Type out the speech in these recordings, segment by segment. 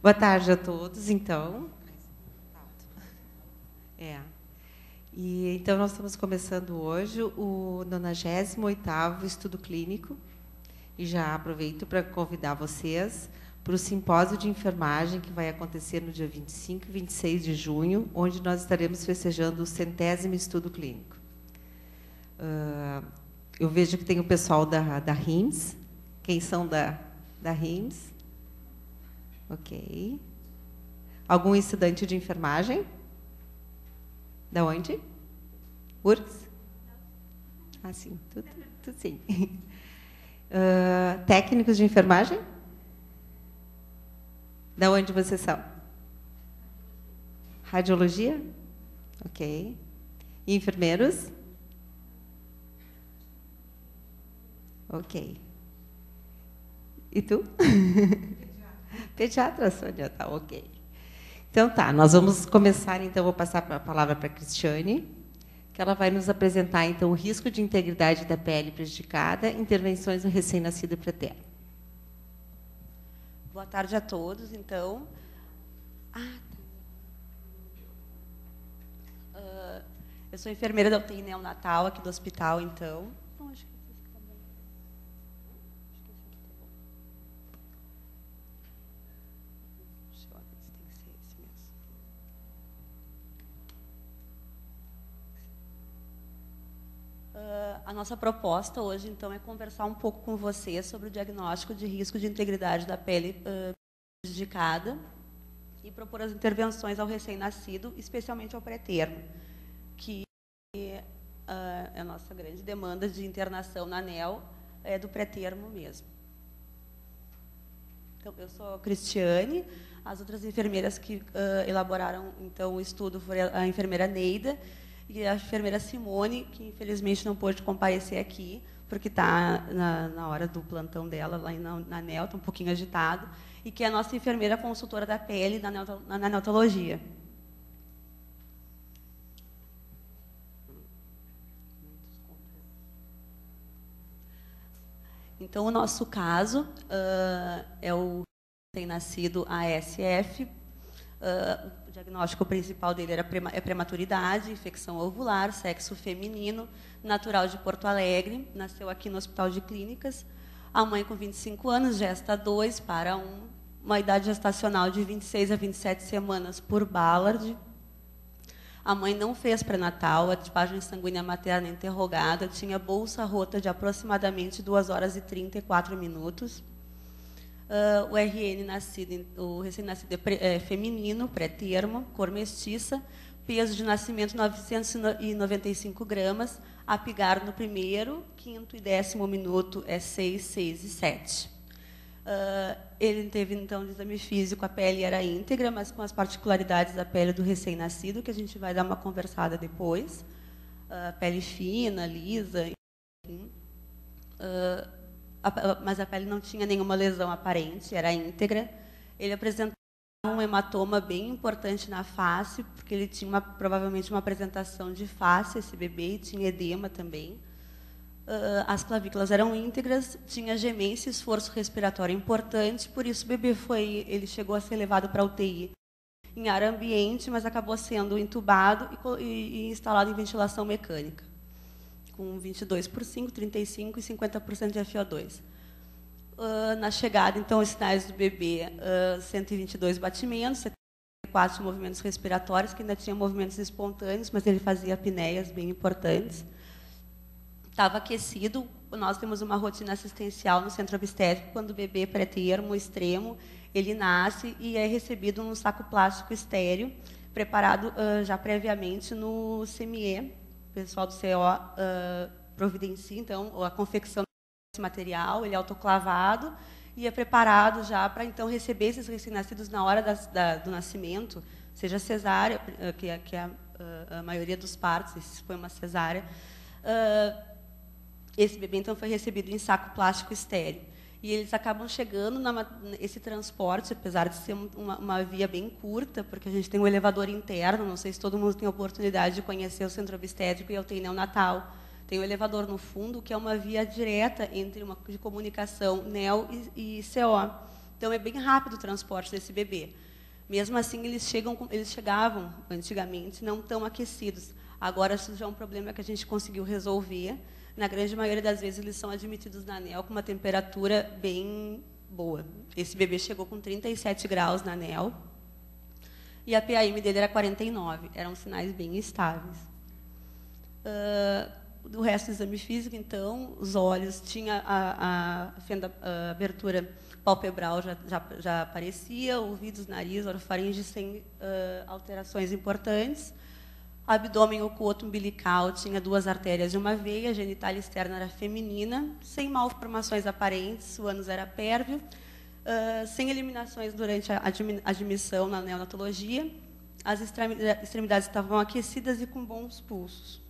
Boa tarde a todos, então. Então, nós estamos começando hoje o 98º Estudo Clínico, e já aproveito para convidar vocês para o simpósio de enfermagem que vai acontecer no dia 25 e 26 de junho, onde nós estaremos festejando o 100º Estudo Clínico. Eu vejo que tem o pessoal da RIMS. Quem são da RIMS? Ok. Algum estudante de enfermagem? Da onde? URGS? Ah, sim. Tudo sim. Técnicos de enfermagem? Da onde vocês são? Radiologia? Ok. E enfermeiros? Ok. E tu? Pediatra, Sônia, tá, ok. Então tá, nós vamos começar, então, vou passar a palavra para a Cristiane, que ela vai nos apresentar, então, o risco de integridade da pele prejudicada, intervenções no recém-nascido preterno. Boa tarde a todos, então. Eu sou enfermeira da UTI neonatal aqui do hospital, então. Acho que esse aqui tá bom. Acho que esse aqui tá bom. Deixa eu ver se tem que ser esse mesmo. A nossa proposta hoje, então, é conversar um pouco com vocês sobre o diagnóstico de risco de integridade da pele prejudicada e propor as intervenções ao recém-nascido, especialmente ao pré-termo, que é a nossa grande demanda de internação na ANEL é do pré-termo mesmo. Então, eu sou a Cristiane, as outras enfermeiras que elaboraram então o estudo foram a enfermeira Neida e a enfermeira Simone, que infelizmente não pôde comparecer aqui, porque está na hora do plantão dela lá na ANEL, está um pouquinho agitado, e que é a nossa enfermeira consultora da pele na neonatologia. Então, o nosso caso é o recém-nascido ASF. O diagnóstico principal dele é prematuridade, infecção ovular, sexo feminino, natural de Porto Alegre, nasceu aqui no Hospital de Clínicas. A mãe com 25 anos, gesta 2 para 1, uma idade gestacional de 26 a 27 semanas por Ballard. A mãe não fez pré-natal, a tipagem sanguínea materna interrogada, tinha bolsa rota de aproximadamente 2 horas e 34 minutos. O RN nascido, o recém-nascido é feminino, pré-termo, cor mestiça, peso de nascimento 995 gramas, apigar no primeiro, quinto e 10º minuto é 6, 6 e 7. Ele teve, então, de exame físico, a pele era íntegra, mas com as particularidades da pele do recém-nascido, que a gente vai dar uma conversada depois. Pele fina, lisa, enfim. Mas a pele não tinha nenhuma lesão aparente, era íntegra. Ele apresentava um hematoma bem importante na face, porque ele tinha provavelmente uma apresentação de face, esse bebê, e tinha edema também. As clavículas eram íntegras, tinha gemência e esforço respiratório importante, por isso o bebê ele chegou a ser levado para a UTI em ar ambiente, mas acabou sendo entubado e instalado em ventilação mecânica, com 22/5, 35 e 50% de FO2. Na chegada, então, os sinais do bebê, 122 batimentos, 74 movimentos respiratórios, que ainda tinha movimentos espontâneos, mas ele fazia apneias bem importantes. Estava aquecido. Nós temos uma rotina assistencial no centro obstétrico, quando o bebê pré-termo, extremo, ele nasce e é recebido num saco plástico estéreo, preparado já previamente no CME. O pessoal do CO providencia, então, a confecção desse material, ele é autoclavado e é preparado já para, então, receber esses recém-nascidos na hora do nascimento, seja cesárea, que é a maioria dos partos, se foi uma cesárea. Esse bebê, então, foi recebido em saco plástico estéreo. E eles acabam chegando esse transporte, apesar de ser uma via bem curta, porque a gente tem um elevador interno, não sei se todo mundo tem a oportunidade de conhecer o centro obstétrico e a UTI neonatal. Tem um elevador no fundo, que é uma via direta de comunicação NEO e CO. Então, é bem rápido o transporte desse bebê. Mesmo assim, eles chegavam, antigamente, não tão aquecidos. Agora, isso já é um problema que a gente conseguiu resolver. Na grande maioria das vezes, eles são admitidos na ANEEL com uma temperatura bem boa. Esse bebê chegou com 37 graus na ANEEL, e a PAM dele era 49. Eram sinais bem estáveis. Do resto do exame físico, então, os olhos, tinha a abertura palpebral já aparecia, ouvidos, nariz, orofaringe sem alterações importantes. Abdômen oculto umbilical tinha 2 artérias e 1 veia, a genitália externa era feminina, sem malformações aparentes, o ânus era pérvio, sem eliminações durante a admissão na neonatologia, as extremidades estavam aquecidas e com bons pulsos.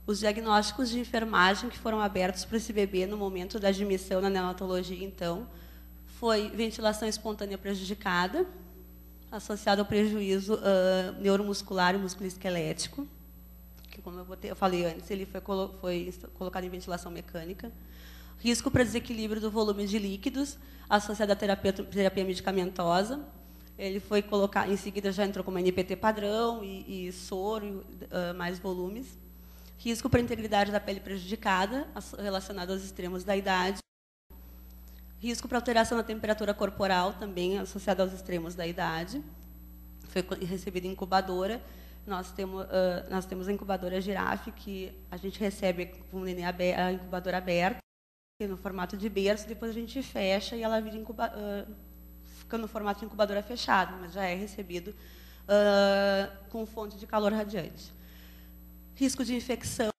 Os diagnósticos de enfermagem que foram abertos para esse bebê no momento da admissão na neonatologia, então, foi ventilação espontânea prejudicada, associado ao prejuízo neuromuscular e musculoesquelético, que, como eu falei antes, ele foi colocado em ventilação mecânica. Risco para desequilíbrio do volume de líquidos, associado à terapia medicamentosa. Ele foi colocado, em seguida já entrou com uma NPT padrão e soro, mais volumes. Risco para a integridade da pele prejudicada, relacionado aos extremos da idade. Risco para alteração da temperatura corporal, também associado aos extremos da idade. Foi recebido em incubadora. Nós temos a incubadora Girafe, que a gente recebe com o neném a incubadora aberta, no formato de berço, depois a gente fecha e ela fica no formato de incubadora fechada, mas já é recebido com fonte de calor radiante. Risco de infecção,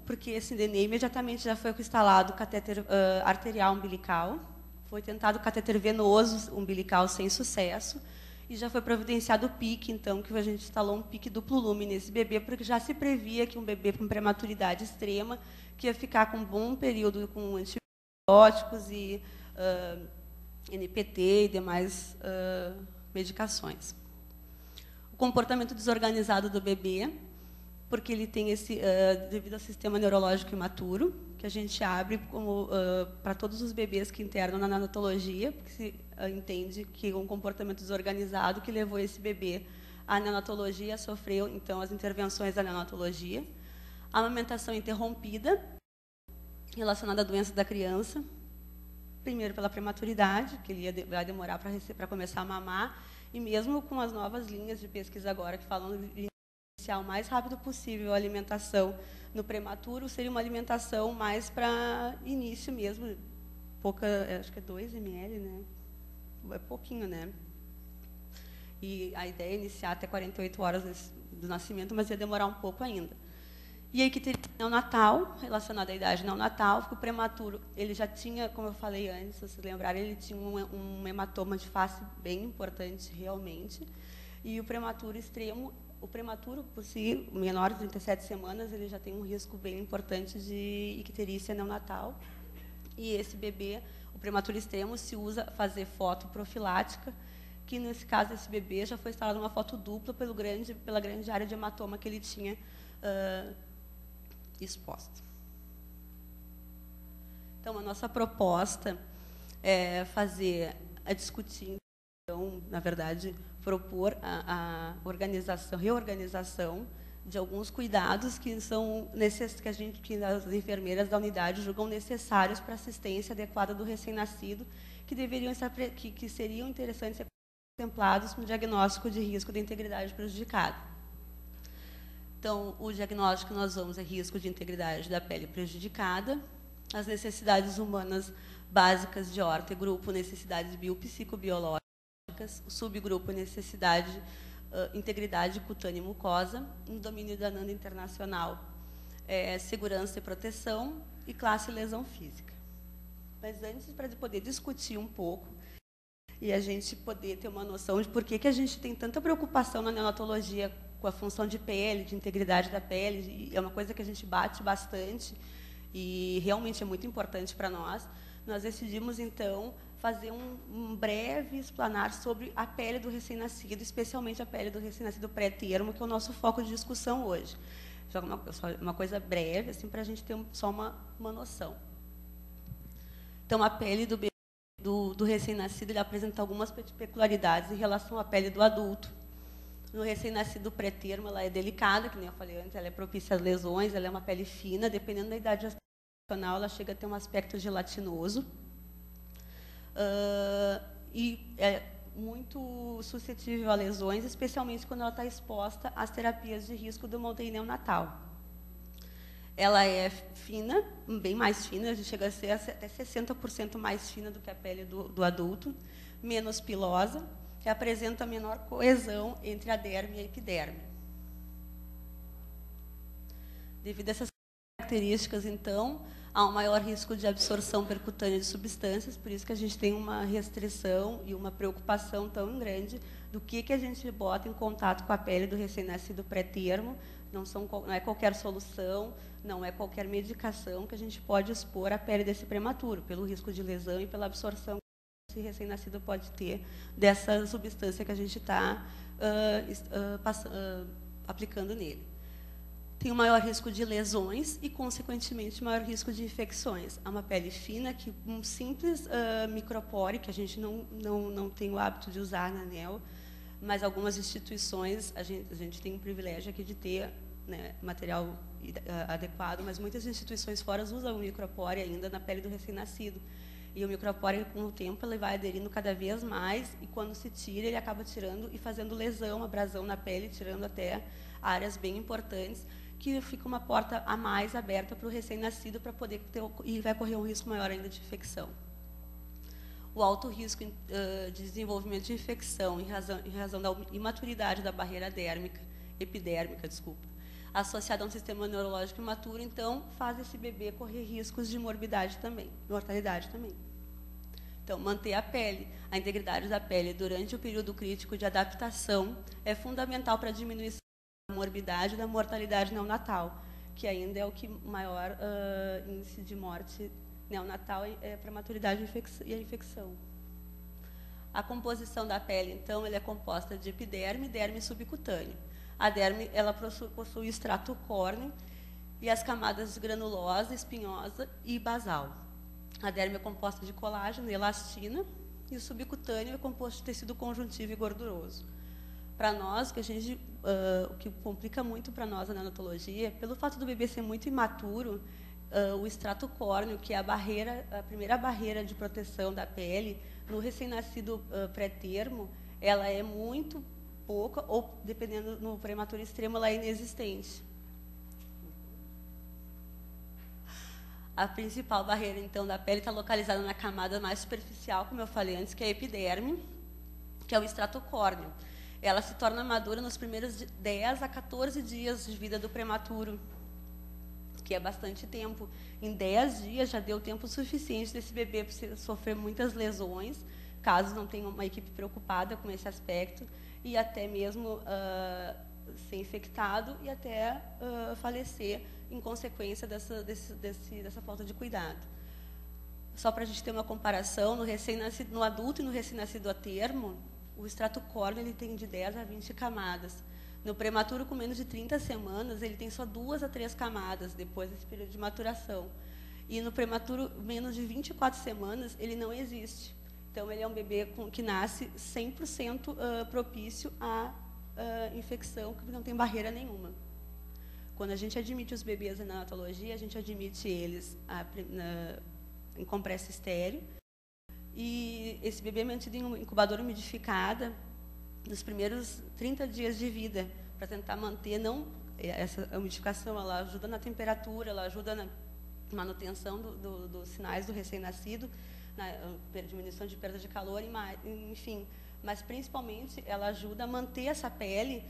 porque esse neném imediatamente já foi instalado catéter arterial umbilical, foi tentado catéter venoso umbilical sem sucesso, e já foi providenciado o PIC, então, que a gente instalou um PIC duplo lume nesse bebê, porque já se previa que um bebê com prematuridade extrema, que ia ficar com um bom período com antibióticos e NPT e demais medicações. O comportamento desorganizado do bebê, porque ele tem devido ao sistema neurológico imaturo, que a gente abre para todos os bebês que internam na neonatologia, porque se entende que um comportamento desorganizado que levou esse bebê à neonatologia, sofreu, então, as intervenções da neonatologia. A amamentação interrompida, relacionada à doença da criança, primeiro pela prematuridade, que ele vai demorar para começar a mamar, e mesmo com as novas linhas de pesquisa agora que falam de iniciar o mais rápido possível a alimentação no prematuro, seria uma alimentação mais para início mesmo, acho que é 2 ml, né? É pouquinho, né? E a ideia é iniciar até 48 horas do nascimento, mas ia demorar um pouco ainda. E aí que teria neonatal, relacionado à idade neonatal, porque o prematuro, ele já tinha, como eu falei antes, se vocês lembrarem, ele tinha um hematoma de face bem importante, realmente, e o prematuro extremo, o prematuro, por si, menor de 37 semanas, ele já tem um risco bem importante de icterícia neonatal, e esse bebê, o prematuro extremo, se usa fazer foto profilática, que nesse caso desse bebê já foi instalada uma foto dupla pela grande área de hematoma que ele tinha exposta. Então, a nossa proposta é discutir, então, na verdade, propor a reorganização de alguns cuidados que que as enfermeiras da unidade julgam necessários para a assistência adequada do recém-nascido, que seriam interessantes ser contemplados no diagnóstico de risco de integridade prejudicada. Então, o diagnóstico que nós vamos é risco de integridade da pele prejudicada, as necessidades humanas básicas de horta e grupo, necessidades biopsicobiológicas, o subgrupo, necessidade, integridade cutânea e mucosa, no domínio da NAND internacional, segurança e proteção, e classe lesão física. Mas antes, para poder discutir um pouco, e a gente poder ter uma noção de por que a gente tem tanta preocupação na neonatologia com a função de pele, de integridade da pele, é uma coisa que a gente bate bastante e realmente é muito importante para nós, nós decidimos, então, fazer um breve explanar sobre a pele do recém-nascido, especialmente a pele do recém-nascido pré-termo, que é o nosso foco de discussão hoje. Só uma coisa breve, assim, para a gente ter só uma noção. Então, a pele do bebê do recém-nascido, ele apresenta algumas peculiaridades em relação à pele do adulto. No recém-nascido pré-termo, ela é delicada, que nem eu falei antes, ela é propícia às lesões, ela é uma pele fina, dependendo da idade gestacional, ela chega a ter um aspecto gelatinoso. E é muito suscetível a lesões, especialmente quando ela está exposta às terapias de risco do UTI neonatal. Ela é fina, bem mais fina, chega a ser até 60% mais fina do que a pele do adulto, menos pilosa, que apresenta menor coesão entre a derme e a epiderme. Devido a essas características, então, há um maior risco de absorção percutânea de substâncias, por isso que a gente tem uma restrição e uma preocupação tão grande do que a gente bota em contato com a pele do recém-nascido pré-termo. Não é qualquer solução, não é qualquer medicação que a gente pode expor à pele desse prematuro, pelo risco de lesão e pela absorção que esse recém-nascido pode ter dessa substância que a gente está aplicando nele. Tem um maior risco de lesões e, consequentemente, maior risco de infecções. Há uma pele fina que um simples micropore, que a gente não tem o hábito de usar na ANEEL, mas algumas instituições, a gente tem o privilégio aqui de ter, né, material adequado, mas muitas instituições fora usam o micropore ainda na pele do recém-nascido. E o micropore, com o tempo, ele vai aderindo cada vez mais, e quando se tira, ele acaba tirando e fazendo lesão, abrasão na pele, tirando até áreas bem importantes, que fica uma porta a mais aberta para o recém-nascido para poder ter, e vai correr um risco maior ainda de infecção. O alto risco de desenvolvimento de infecção em razão da imaturidade da barreira epidérmica, associada a um sistema neurológico imaturo, então, faz esse bebê correr riscos de morbidade também, mortalidade também. Então, manter a pele, a integridade da pele durante o período crítico de adaptação é fundamental para a diminuição da morbidade e da mortalidade neonatal, que ainda é o que maior índice de morte neonatal é a prematuridade e a infecção. A composição da pele, então, ela é composta de epiderme, derme e subcutâneo. A derme, ela possui extrato córneo e as camadas granulosa, espinhosa e basal. A derme é composta de colágeno e elastina, e o subcutâneo é composto de tecido conjuntivo e gorduroso. Para nós, o que complica muito para nós na neonatologia, pelo fato do bebê ser muito imaturo, o extrato córneo, que é a primeira barreira de proteção da pele, no recém-nascido pré-termo, ela é muito pouca, ou, dependendo no prematuro extremo, ela é inexistente. A principal barreira, então, da pele está localizada na camada mais superficial, como eu falei antes, que é a epiderme, que é o extrato córneo. Ela se torna madura nos primeiros 10 a 14 dias de vida do prematuro, que é bastante tempo. Em 10 dias já deu tempo suficiente desse bebê sofrer muitas lesões, caso não tenha uma equipe preocupada com esse aspecto, e até mesmo ser infectado e até falecer em consequência dessa falta de cuidado. Só para a gente ter uma comparação, no adulto e no recém-nascido a termo, o extrato córneo ele tem de 10 a 20 camadas. No prematuro, com menos de 30 semanas, ele tem só 2 a 3 camadas depois desse período de maturação. E no prematuro, menos de 24 semanas, ele não existe. Então, ele é um bebê que nasce 100% propício à infecção, que não tem barreira nenhuma. Quando a gente admite os bebês na neonatologia, a gente admite eles em compressa estéreo. E esse bebê é mantido em uma incubadora umidificada nos primeiros 30 dias de vida, para tentar manter, essa umidificação, ela ajuda na temperatura, ela ajuda na manutenção dos sinais do recém-nascido, na diminuição de perda de calor, enfim. Mas, principalmente, ela ajuda a manter essa pele,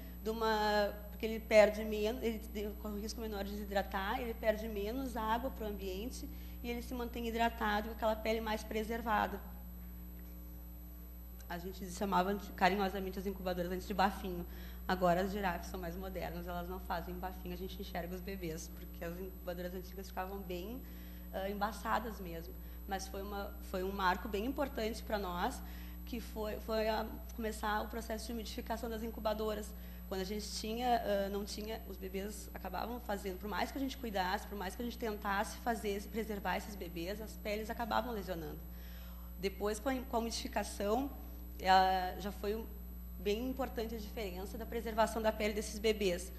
porque ele perde menos, ele corre um risco menor de desidratar, ele perde menos água para o ambiente e ele se mantém hidratado com aquela pele mais preservada. A gente chamava carinhosamente as incubadoras antes de bafinho. Agora as girafes são mais modernas, elas não fazem bafinho, a gente enxerga os bebês, porque as incubadoras antigas ficavam bem embaçadas mesmo. Mas foi um marco bem importante para nós, que foi começar o processo de umidificação das incubadoras. Quando a gente não tinha, os bebês acabavam fazendo, por mais que a gente cuidasse, por mais que a gente tentasse preservar esses bebês, as peles acabavam lesionando. Depois, com a umidificação, já foi bem importante a diferença da preservação da pele desses bebês.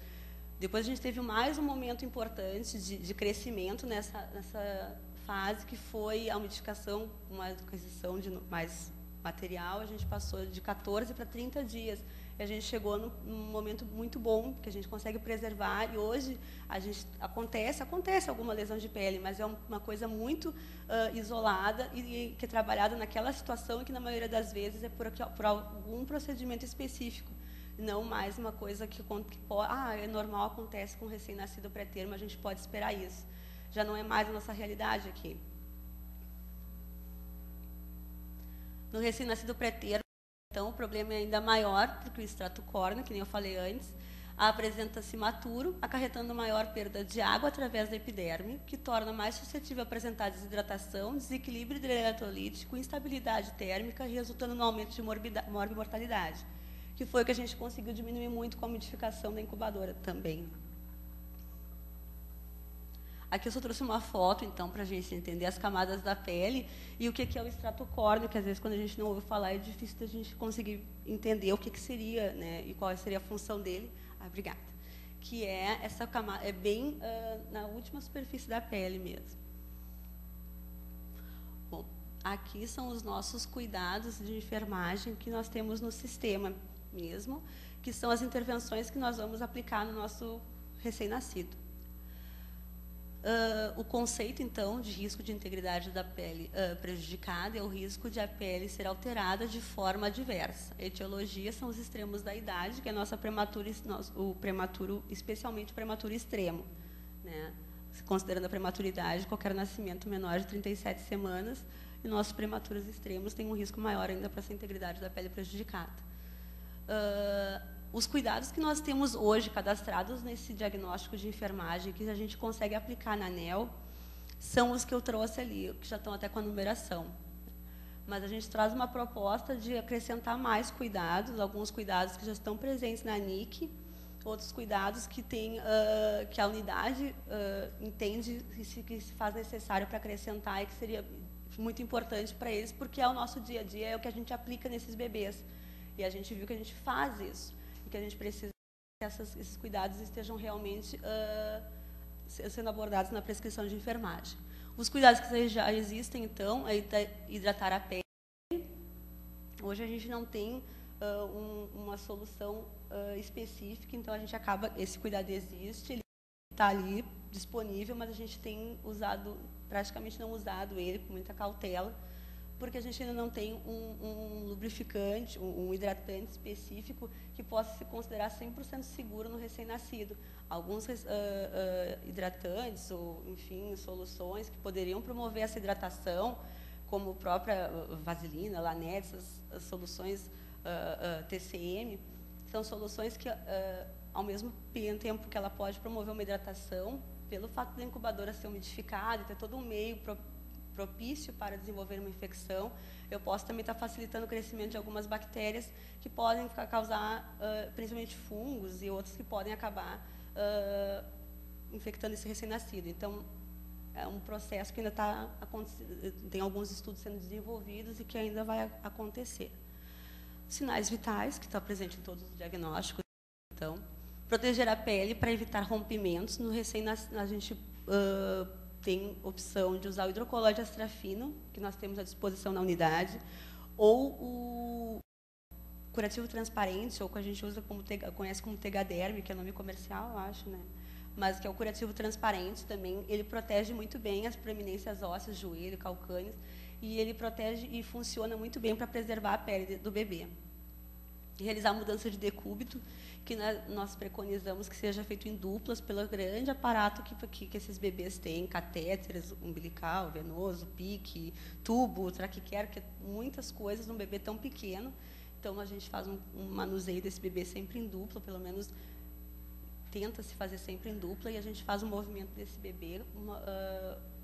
Depois a gente teve mais um momento importante de crescimento nessa fase, que foi a umidificação, uma aquisição de mais material. A gente passou de 14 para 30 dias. E a gente chegou num momento muito bom, que a gente consegue preservar. E hoje acontece alguma lesão de pele, mas é uma coisa muito isolada e que é trabalhada naquela situação, e que na maioria das vezes é por algum procedimento específico. Não mais uma coisa que é normal, acontece com recém-nascido pré-termo, a gente pode esperar isso. Já não é mais a nossa realidade aqui. No recém-nascido pré-termo, então, o problema é ainda maior, porque o extrato córneo, que nem eu falei antes, apresenta-se imaturo, acarretando maior perda de água através da epiderme, que torna mais suscetível a apresentar desidratação, desequilíbrio hidroeletrolítico, instabilidade térmica, resultando no aumento de morbimortalidade, que foi o que a gente conseguiu diminuir muito com a umidificação da incubadora também. Aqui eu só trouxe uma foto, então, para a gente entender as camadas da pele e o que é o extrato córneo, que às vezes, quando a gente não ouve falar, é difícil da gente conseguir entender o que seria, né, e qual seria a função dele. Obrigada. Que é essa camada, é bem na última superfície da pele mesmo. Bom, aqui são os nossos cuidados de enfermagem que nós temos no sistema mesmo, que são as intervenções que nós vamos aplicar no nosso recém-nascido. O conceito, então, de risco de integridade da pele prejudicada é o risco de a pele ser alterada de forma adversa. A etiologia são os extremos da idade, que é o prematuro, especialmente o prematuro extremo, né? Considerando a prematuridade, qualquer nascimento menor de 37 semanas, e nossos prematuros extremos têm um risco maior ainda para essa integridade da pele prejudicada. Os cuidados que nós temos hoje cadastrados nesse diagnóstico de enfermagem, que a gente consegue aplicar na ANEEL, são os que eu trouxe ali, que já estão até com a numeração. Mas a gente traz uma proposta de acrescentar mais cuidados, alguns cuidados que já estão presentes na ANIC, outros cuidados que a unidade entende que se faz necessário para acrescentar e que seria muito importante para eles, porque é o nosso dia a dia, é o que a gente aplica nesses bebês. E a gente viu que a gente faz isso. Que a gente precisa que esses cuidados estejam realmente sendo abordados na prescrição de enfermagem. Os cuidados que já existem, então, é hidratar a pele. Hoje a gente não tem uma solução específica, então a gente esse cuidado existe, ele está ali disponível, mas a gente tem praticamente não usado ele com muita cautela, porque a gente ainda não tem um lubrificante, um hidratante específico que possa se considerar 100% seguro no recém-nascido. Alguns hidratantes, ou, enfim, soluções que poderiam promover essa hidratação, como a própria vaselina, Lanettes, as soluções TCM, são soluções que, ao mesmo tempo que ela pode promover uma hidratação, pelo fato da incubadora ser umidificada, ter todo um meio propício para desenvolver uma infecção, eu posso também estar facilitando o crescimento de algumas bactérias que podem causar, principalmente fungos e outros que podem acabar infectando esse recém-nascido. Então, é um processo que ainda tem alguns estudos sendo desenvolvidos e que ainda vai acontecer. Sinais vitais, que está presente em todos os diagnósticos. Então, proteger a pele para evitar rompimentos. No recém-nascido, a gente tem opção de usar o hidrocolóide astrafino, que nós temos à disposição na unidade, ou o curativo transparente, ou que a gente conhece como Tegaderm, que é nome comercial, eu acho, né? Mas que é o curativo transparente também. Ele protege muito bem as proeminências ósseas, joelho, calcâneos, e ele protege e funciona muito bem para preservar a pele do bebê. E realizar a mudança de decúbito, que nós preconizamos que seja feito em duplas, pelo grande aparato que esses bebês têm, catéteres, umbilical, venoso, pique, tubo, traquiquero, que é muitas coisas num bebê tão pequeno. Então, a gente faz um manuseio desse bebê sempre em dupla, pelo menos tenta-se fazer sempre em dupla, e a gente faz o movimento desse bebê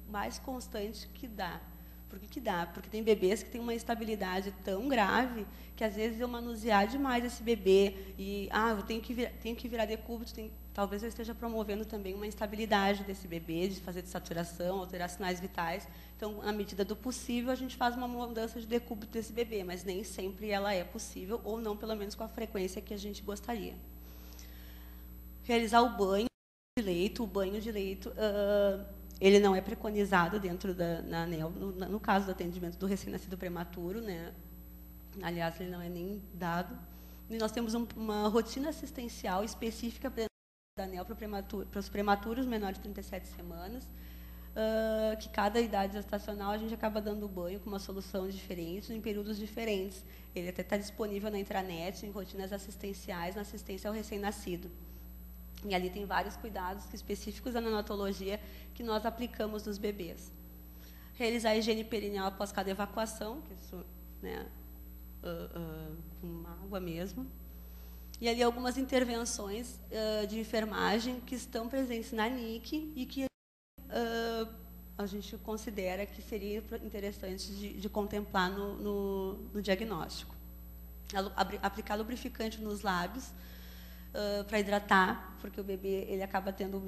mais constante que dá. Por que dá? Porque tem bebês que têm uma instabilidade tão grave que, às vezes, eu manusear demais esse bebê e eu tenho que virar decúbito, talvez eu esteja promovendo também uma instabilidade desse bebê, de fazer desaturação, alterar sinais vitais. Então, na medida do possível, a gente faz uma mudança de decúbito desse bebê, mas nem sempre ela é possível, ou não, pelo menos, com a frequência que a gente gostaria. Realizar o banho de leito. O banho de leito, ele não é preconizado dentro na ANEEL, no caso do atendimento do recém-nascido prematuro, né? Aliás, ele não é nem dado. E nós temos uma rotina assistencial específica da ANEEL para os prematuros menores de 37 semanas, que cada idade gestacional a gente acaba dando banho com uma solução diferente, em períodos diferentes. Ele até está disponível na intranet, em rotinas assistenciais, na assistência ao recém-nascido. E ali tem vários cuidados específicos da neonatologia que nós aplicamos nos bebês. Realizar a higiene perineal após cada evacuação, que isso, né, com água mesmo. E ali algumas intervenções de enfermagem que estão presentes na NIC e que a gente considera que seria interessante de contemplar no diagnóstico. Aplicar lubrificante nos lábios para hidratar, porque o bebê ele acaba tendo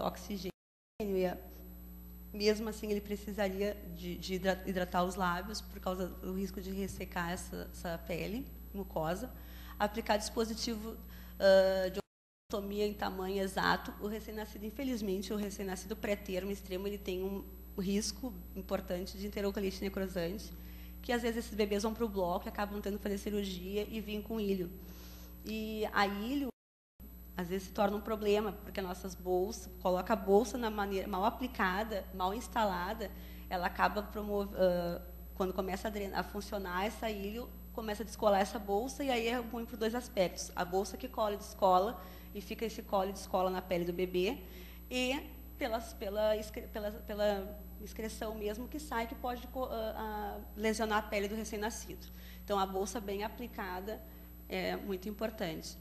oxigênio e mesmo assim ele precisaria de hidratar os lábios por causa do risco de ressecar essa pele mucosa. Aplicar dispositivo de osteotomia em tamanho exato. O recém-nascido, infelizmente, o recém-nascido pré-termo extremo, ele tem um risco importante de enterocolite necrosante, que às vezes esses bebês vão para o bloco e acabam tendo que fazer cirurgia e vir com ilho. E a ilho, às vezes, se torna um problema, porque nossas bolsas, coloca a bolsa na maneira mal aplicada, mal instalada, ela acaba quando começa a funcionar essa ilho, começa a descolar essa bolsa, e aí é ruim por dois aspectos. A bolsa que cola e descola, e fica esse cola e descola na pele do bebê, e pela excreção mesmo que sai, que pode lesionar a pele do recém-nascido. Então, a bolsa bem aplicada é muito importante.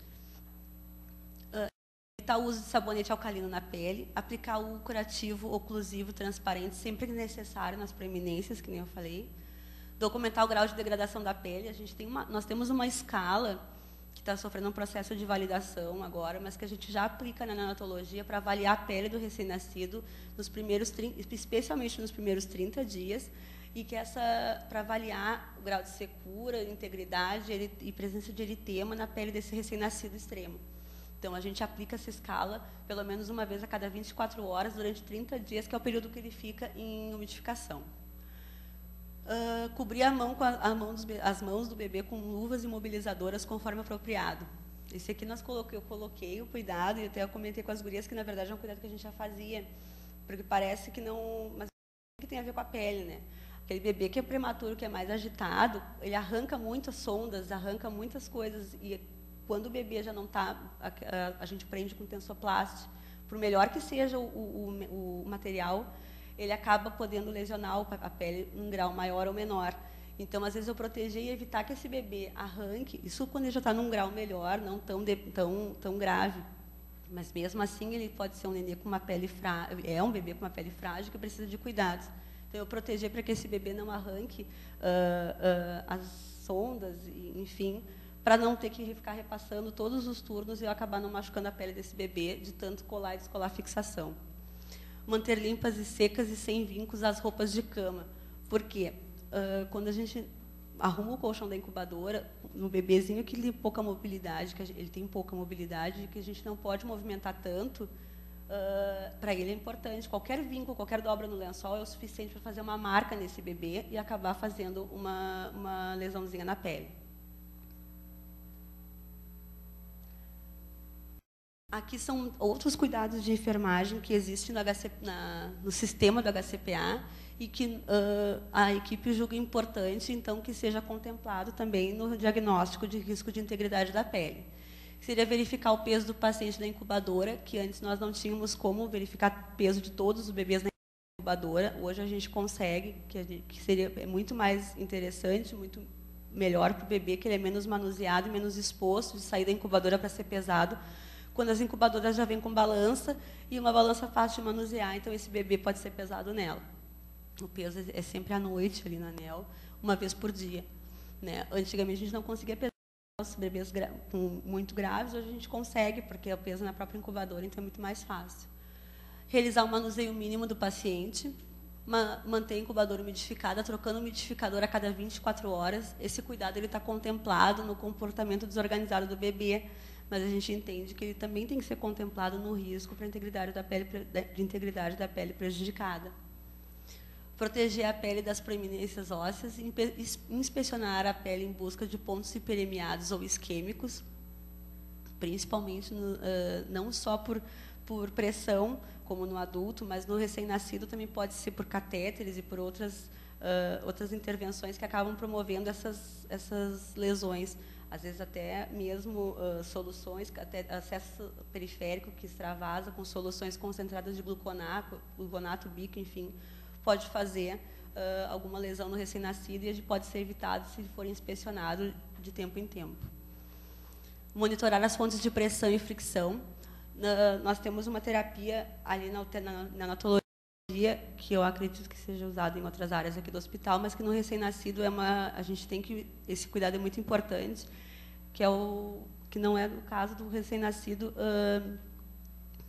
Evitar o uso de sabonete alcalino na pele, aplicar o curativo oclusivo transparente sempre que necessário nas preeminências, que nem eu falei. Documentar o grau de degradação da pele. Nós temos uma escala que está sofrendo um processo de validação agora, mas que a gente já aplica na neonatologia para avaliar a pele do recém-nascido especialmente nos primeiros 30 dias, e que para avaliar o grau de secura, integridade e presença de eritema na pele desse recém-nascido extremo. Então, a gente aplica essa escala pelo menos uma vez a cada 24 horas durante 30 dias, que é o período que ele fica em umidificação. Cobrir as mãos do bebê com luvas imobilizadoras conforme apropriado. Esse aqui eu coloquei o cuidado, e até eu comentei com as gurias que, na verdade, é um cuidado que a gente já fazia, porque parece que não... Mas que tem a ver com a pele, né? Aquele bebê que é prematuro, que é mais agitado, ele arranca muitas sondas, arranca muitas coisas, e quando o bebê já não está... A gente prende com tensoplast. Por melhor que seja o material, ele acaba podendo lesionar a pele em um grau maior ou menor. Então, às vezes, eu proteger e evitar que esse bebê arranque, isso quando ele já está num grau melhor, não tão grave. Mas, mesmo assim, ele pode ser um nenê com uma pele frágil, é um bebê com uma pele frágil que precisa de cuidados. Então, eu proteger para que esse bebê não arranque as sondas, enfim, para não ter que ficar repassando todos os turnos e eu acabar não machucando a pele desse bebê de tanto colar e descolar fixação. Manter limpas e secas e sem vincos as roupas de cama. Por quê? Quando a gente arruma o colchão da incubadora, no bebezinho que ele tem pouca mobilidade, que a gente não pode movimentar tanto, para ele é importante. Qualquer vínculo, qualquer dobra no lençol é o suficiente para fazer uma marca nesse bebê e acabar fazendo uma lesãozinha na pele. Aqui são outros cuidados de enfermagem que existem no sistema do HCPA e que a equipe julga importante, então, que seja contemplado também no diagnóstico de risco de integridade da pele. Seria verificar o peso do paciente na incubadora, que antes nós não tínhamos como verificar o peso de todos os bebês na incubadora. Hoje a gente consegue, que seria muito mais interessante, muito melhor para o bebê, que ele é menos manuseado e menos exposto de sair da incubadora para ser pesado, quando as incubadoras já vêm com balança, e uma balança fácil de manusear, então esse bebê pode ser pesado nela. O peso é sempre à noite ali na ANEEL, uma vez por dia. Né? Antigamente a gente não conseguia pesar os bebês muito graves, hoje a gente consegue, porque é o peso na própria incubadora, então é muito mais fácil. Realizar o manuseio mínimo do paciente, manter a incubadora umidificada, trocando o umidificador a cada 24 horas. Esse cuidado está contemplado no comportamento desorganizado do bebê, mas a gente entende que ele também tem que ser contemplado no risco para a integridade da pele prejudicada. Proteger a pele das proeminências ósseas, inspecionar a pele em busca de pontos hiperemiados ou isquêmicos, principalmente não só por pressão, como no adulto, mas no recém-nascido também pode ser por catéteres e por outras intervenções que acabam promovendo essas lesões. Às vezes até mesmo soluções, até acesso periférico que extravasa com soluções concentradas de gluconato bico, enfim, pode fazer alguma lesão no recém-nascido e pode ser evitado se for inspecionado de tempo em tempo. Monitorar as fontes de pressão e fricção. Nós temos uma terapia ali na neonatologia, que eu acredito que seja usada em outras áreas aqui do hospital, mas que no recém-nascido a gente tem que... Esse cuidado é muito importante, que não é o caso do recém-nascido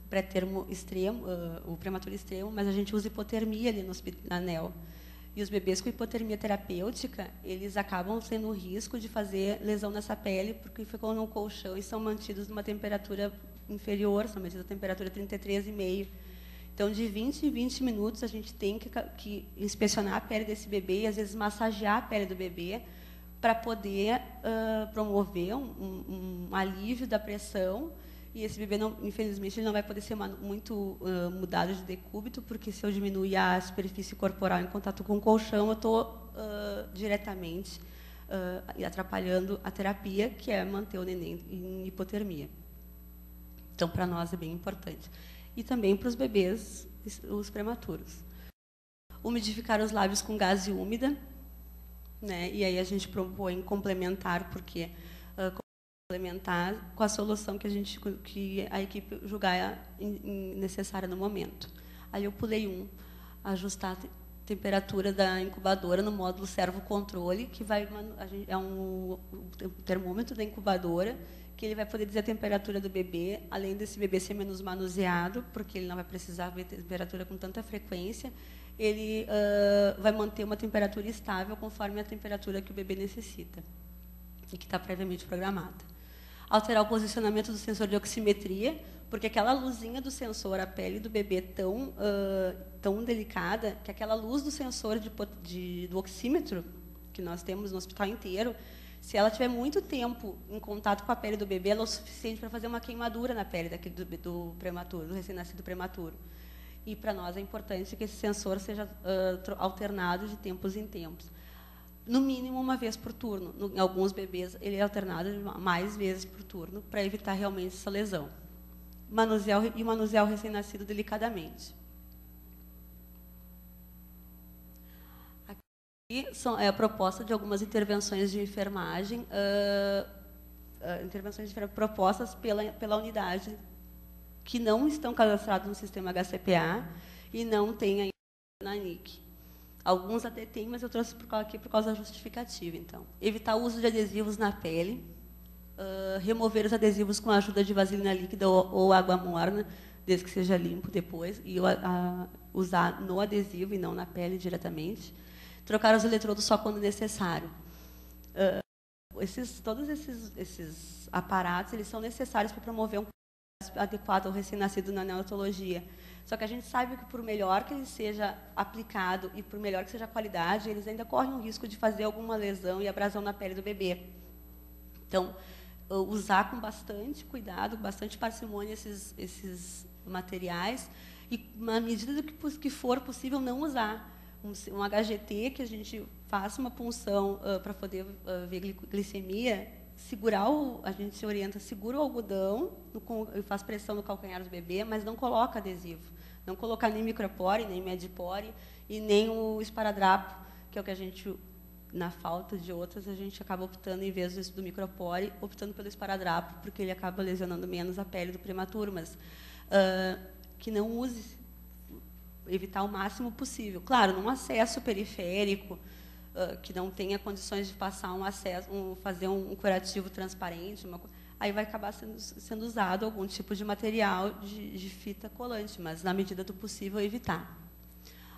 pré-termo extremo, o prematuro extremo, mas a gente usa hipotermia ali na NEL. E os bebês com hipotermia terapêutica, eles acabam tendo o risco de fazer lesão nessa pele, porque ficam no colchão e são mantidos numa temperatura inferior, são mantidos a temperatura 33,5. Então, de 20 em 20 minutos, a gente tem que inspecionar a pele desse bebê e, às vezes, massagear a pele do bebê para poder promover um alívio da pressão. E esse bebê, infelizmente, ele não vai poder ser muito mudado de decúbito, porque se eu diminuir a superfície corporal em contato com o colchão, eu estou diretamente atrapalhando a terapia, que é manter o neném em hipotermia. Então, para nós é bem importante. E também para os bebês, os prematuros. Umidificar os lábios com gaze úmida, né? E aí a gente propõe complementar, porque complementar com a solução que a equipe julgar necessária no momento. Aí eu pulei ajustar a temperatura da incubadora no módulo servo-controle, que é um termômetro da incubadora, que ele vai poder dizer a temperatura do bebê, além desse bebê ser menos manuseado, porque ele não vai precisar ver temperatura com tanta frequência, ele vai manter uma temperatura estável conforme a temperatura que o bebê necessita e que está previamente programada. Alterar o posicionamento do sensor de oximetria, porque aquela luzinha do sensor, a pele do bebê tão delicada, que aquela luz do sensor do oxímetro, que nós temos no hospital inteiro, se ela tiver muito tempo em contato com a pele do bebê, ela é o suficiente para fazer uma queimadura na pele do prematuro, do recém-nascido prematuro. E para nós é importante que esse sensor seja alternado de tempos em tempos. No mínimo uma vez por turno. Em alguns bebês ele é alternado mais vezes por turno, para evitar realmente essa lesão. Manusear o recém-nascido delicadamente. E é a proposta de algumas intervenções de enfermagem, propostas pela unidade, que não estão cadastradas no sistema HCPA e não têm ainda na NIC. Alguns até têm, mas eu trouxe aqui por causa da justificativa. Então, evitar o uso de adesivos na pele, remover os adesivos com a ajuda de vaselina líquida ou água morna, desde que seja limpo depois, e usar no adesivo e não na pele diretamente. Trocar os eletrodos só quando necessário. Todos esses aparatos, eles são necessários para promover um cuidado adequado ao recém-nascido na neonatologia. Só que a gente sabe que, por melhor que ele seja aplicado e por melhor que seja a qualidade, eles ainda correm o risco de fazer alguma lesão e abrasão na pele do bebê. Então, usar com bastante cuidado, bastante parcimônia esses materiais e, na medida do que for possível, não usar. Um HGT, que a gente faça uma punção para poder ver glicemia, a gente se orienta, segura o algodão, faz pressão no calcanhar do bebê, mas não coloca adesivo. Não colocar nem micropore, nem medipore e nem o esparadrapo, que é o que a gente, na falta de outras, a gente acaba optando, em vez do micropore, optando pelo esparadrapo, porque ele acaba lesionando menos a pele do prematuro, mas que não use, evitar o máximo possível. Claro, num acesso periférico, que não tenha condições de passar um acesso, fazer um curativo transparente, aí vai acabar sendo usado algum tipo de material de fita colante, mas, na medida do possível, evitar.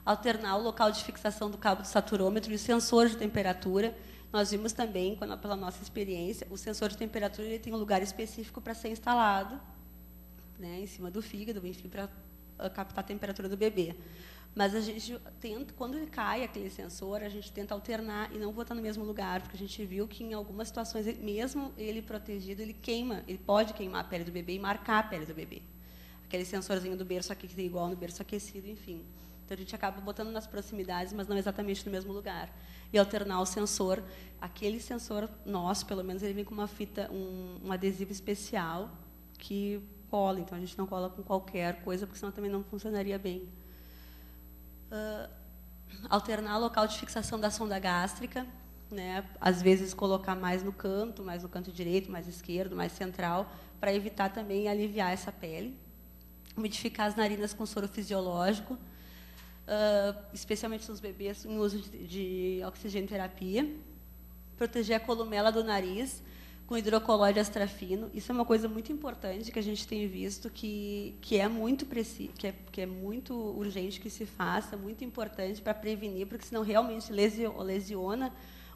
Alternar o local de fixação do cabo do saturômetro e o sensor de temperatura. Nós vimos também, pela nossa experiência, o sensor de temperatura ele tem um lugar específico para ser instalado, né, em cima do fígado, enfim, para captar a temperatura do bebê. Mas a gente tenta, quando ele cai aquele sensor, a gente tenta alternar e não botar no mesmo lugar, porque a gente viu que em algumas situações, mesmo ele protegido, ele pode queimar a pele do bebê e marcar a pele do bebê. Aquele sensorzinho do berço aquecido igual no berço aquecido, enfim. Então a gente acaba botando nas proximidades, mas não exatamente no mesmo lugar. E alternar o sensor, aquele sensor nosso, pelo menos, ele vem com uma fita, um adesivo especial que cola, então a gente não cola com qualquer coisa, porque senão também não funcionaria bem. Alternar o local de fixação da sonda gástrica, né? Às vezes colocar mais no canto direito, mais esquerdo, mais central, para evitar também aliviar essa pele. Umidificar as narinas com soro fisiológico, especialmente nos bebês em uso de oxigenoterapia. Proteger a columela do nariz com hidrocolóide astrafino. Isso é uma coisa muito importante que a gente tem visto que é muito que é muito urgente que se faça, muito importante para prevenir, porque senão realmente lesiona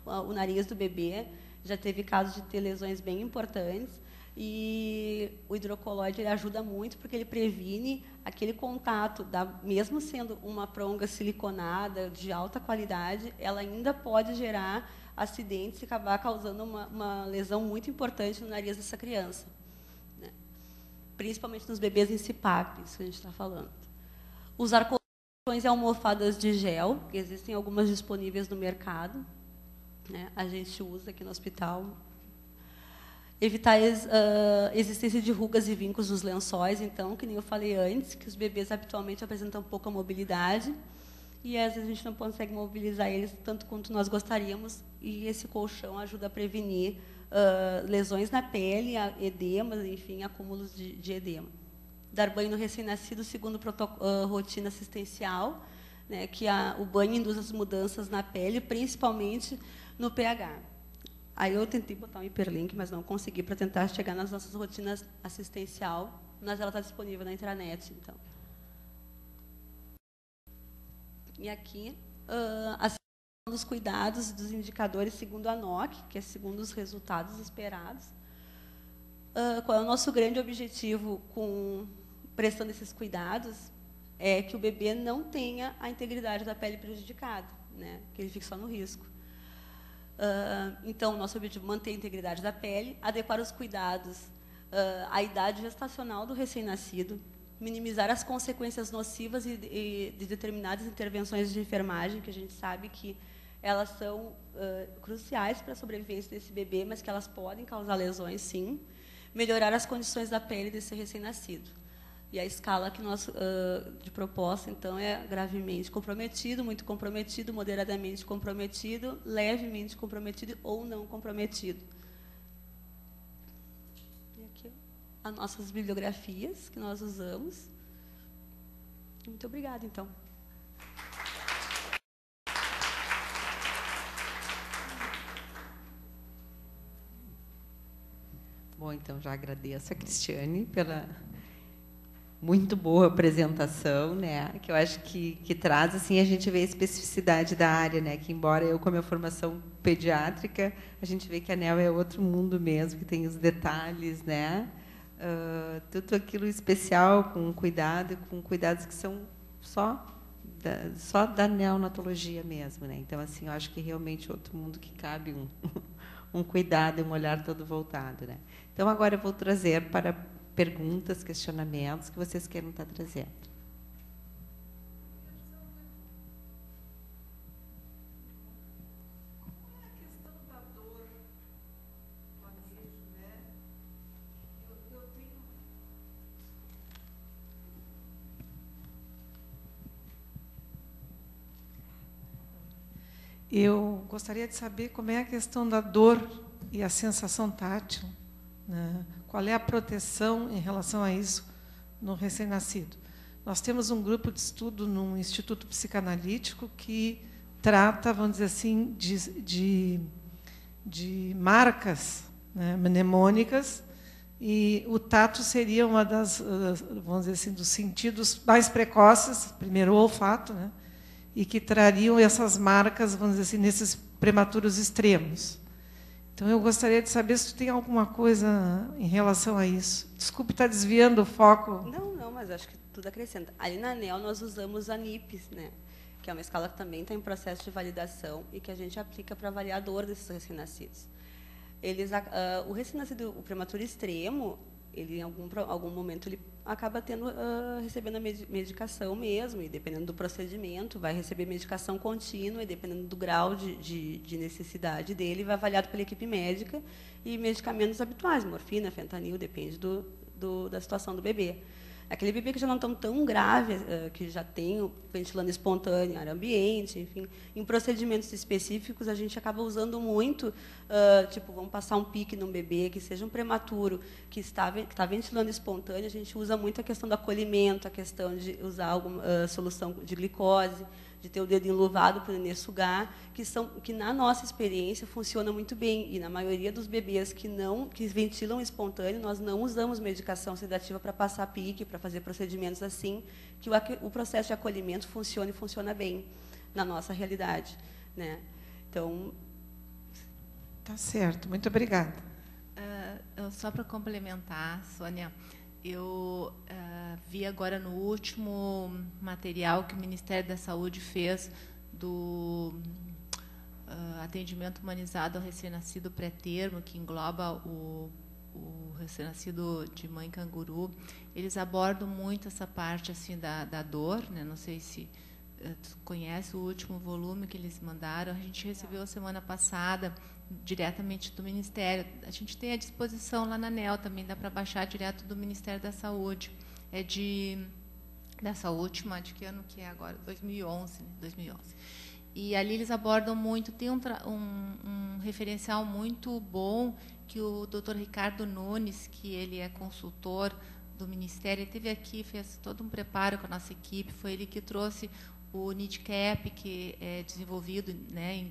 o nariz do bebê. Já teve casos de ter lesões bem importantes. E o hidrocolóide ele ajuda muito porque ele previne aquele contato, mesmo sendo uma pronga siliconada de alta qualidade, ela ainda pode gerar acidentes e acabar causando uma lesão muito importante no nariz dessa criança, né? Principalmente nos bebês em CPAP, isso que a gente está falando. Usar colchões e almofadas de gel, que existem algumas disponíveis no mercado, né? A gente usa aqui no hospital. Evitar a existência de rugas e vincos nos lençóis, então, que nem eu falei antes, que os bebês habitualmente apresentam pouca mobilidade, e às vezes a gente não consegue mobilizar eles tanto quanto nós gostaríamos, e esse colchão ajuda a prevenir lesões na pele, edemas, enfim, acúmulos de edema. Dar banho no recém-nascido segundo rotina assistencial, né, que o banho induz as mudanças na pele, principalmente no pH. Aí eu tentei botar um hiperlink, mas não consegui, para tentar chegar nas nossas rotinas assistencial, mas ela está disponível na intranet, então. E aqui, a situação dos cuidados e dos indicadores segundo a NOC, que é segundo os resultados esperados. Qual é o nosso grande objetivo com prestando esses cuidados? É que o bebê não tenha a integridade da pele prejudicada, né? Que ele fique só no risco. Então, nosso objetivo é manter a integridade da pele, adequar os cuidados à idade gestacional do recém-nascido, minimizar as consequências nocivas de determinadas intervenções de enfermagem, que a gente sabe que elas são cruciais para a sobrevivência desse bebê, mas que elas podem causar lesões, sim. Melhorar as condições da pele desse recém-nascido. E a escala que nós, de proposta, então, é gravemente comprometido, muito comprometido, moderadamente comprometido, levemente comprometido ou não comprometido. E aqui, as nossas bibliografias que nós usamos. Muito obrigada, então. Bom, então, já agradeço a Cristiane pela muito boa apresentação, né? Que eu acho que traz, assim, a gente vê a especificidade da área, né? Que, embora eu, com a minha formação pediátrica, a gente vê que a NEL é outro mundo mesmo, que tem os detalhes, né? Tudo aquilo especial, com cuidados que são só da neonatologia mesmo, né? Então, assim, eu acho que realmente outro mundo que cabe um cuidado e um olhar todo voltado, né? Então, agora eu vou trazer para perguntas, questionamentos que vocês queiram estar trazendo. Qual é a questão da dor, manejo, né? Eu gostaria de saber como é a questão da dor e a sensação tátil, né? Qual é a proteção em relação a isso no recém-nascido? Nós temos um grupo de estudo no Instituto Psicanalítico que trata, vamos dizer assim, de marcas, né, mnemônicas, e o tato seria uma das, vamos dizer assim, dos sentidos mais precoces, primeiro o olfato, né, e que trariam essas marcas, vamos dizer assim, nesses prematuros extremos. Então, eu gostaria de saber se tu tem alguma coisa em relação a isso. Desculpe estar desviando o foco. Não, mas acho que tudo acrescenta. Ali na ANEEL nós usamos a NIPS, né, que é uma escala que também está em processo de validação e que a gente aplica para avaliar a dor desses recém-nascidos. O recém-nascido, o prematuro extremo, ele, em algum momento, ele acaba recebendo a medicação mesmo, e dependendo do procedimento, vai receber medicação contínua, e dependendo do grau de necessidade dele, vai avaliado pela equipe médica, e medicamentos habituais, morfina, fentanil, depende da situação do bebê. Aquele bebê que já não está tão grave, que já tem ventilando espontâneo, ar ambiente, enfim, em procedimentos específicos, a gente acaba usando muito, tipo, vamos passar um pique num bebê que seja um prematuro, que está ventilando espontâneo, a gente usa muito a questão do acolhimento, a questão de usar alguma solução de glicose, de ter o dedo enluvado para o nenê sugar, que na nossa experiência funciona muito bem. E na maioria dos bebês que ventilam espontâneo, nós não usamos medicação sedativa para passar pique, para fazer procedimentos assim, que o processo de acolhimento funciona bem na nossa realidade, né? Então, tá certo. Muito obrigada. Só para complementar, Sônia, eu vi agora no último material que o Ministério da Saúde fez do atendimento humanizado ao recém-nascido pré-termo, que engloba o recém-nascido de mãe canguru. Eles abordam muito essa parte assim da dor, né? Não sei se tu conhece o último volume que eles mandaram. A gente recebeu semana passada diretamente do Ministério. A gente tem à disposição lá na ANEEL também, dá para baixar direto do Ministério da Saúde. É dessa última, de que ano que é agora? 2011, né? 2011. E ali eles abordam muito, tem um referencial muito bom que o Dr. Ricardo Nunes, que ele é consultor do Ministério, ele esteve aqui, fez todo um preparo com a nossa equipe, foi ele que trouxe o NIDCAP, que é desenvolvido, né, em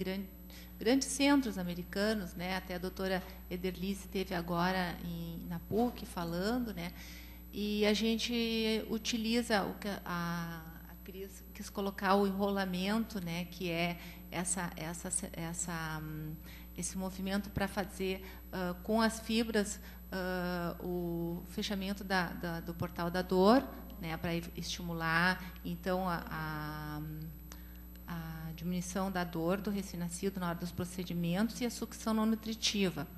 grandes centros americanos, né, até a doutora Ederlice esteve agora na PUC falando, né, e a gente utiliza o que a Cris quis colocar, o enrolamento, né, que é esse movimento para fazer com as fibras o fechamento do portal da dor, né, para estimular então a diminuição da dor do recém-nascido na hora dos procedimentos e a sucção não nutritiva.